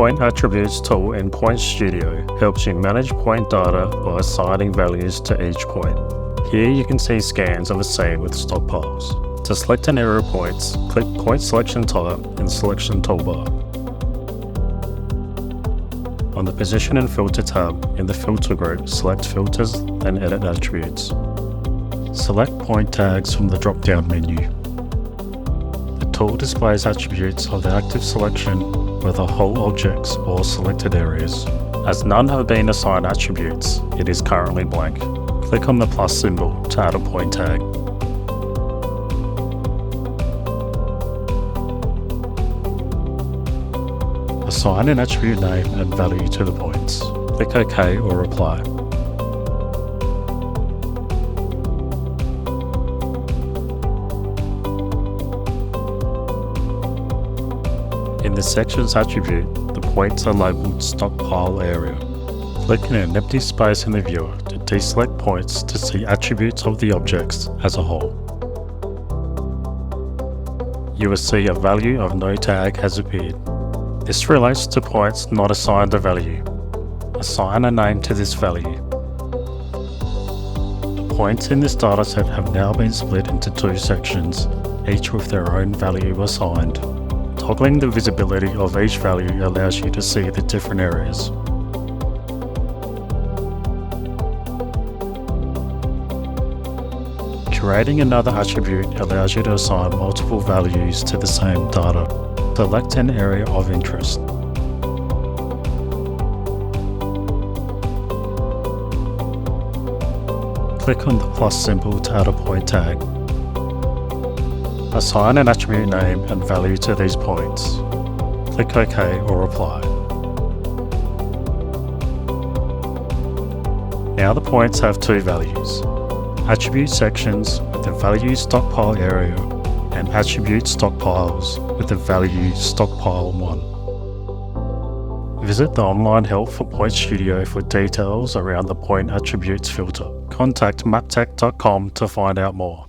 Point Attributes tool in PointStudio helps you manage point data by assigning values to each point. Here you can see scans of a scene with stockpiles. To select an area of points, click Point Selection Type in the Selection toolbar. On the Position and Filter tab in the Filter group, select Filters and Edit Attributes. Select point tags from the drop-down menu. The tool displays attributes of the active selection, whether whole objects or selected areas. As none have been assigned attributes, it is currently blank. Click on the plus symbol to add a point tag. Assign an attribute name and value to the points. Click OK or Apply. In the Sections attribute, the points are labelled Stockpile Area. Click in an empty space in the viewer to deselect points to see attributes of the objects as a whole. You will see a value of no tag has appeared. This relates to points not assigned a value. Assign a name to this value. The points in this dataset have now been split into two sections, each with their own value assigned. Toggling the visibility of each value allows you to see the different areas. Creating another attribute allows you to assign multiple values to the same data. Select an area of interest. Click on the plus symbol to add a point tag. Assign an attribute name and value to these points. Click OK or Apply. Now the points have two values: attribute sections with the value stockpile area and attribute stockpiles with the value stockpile 1. Visit the online help for PointStudio for details around the point attributes filter. Contact maptek.com to find out more.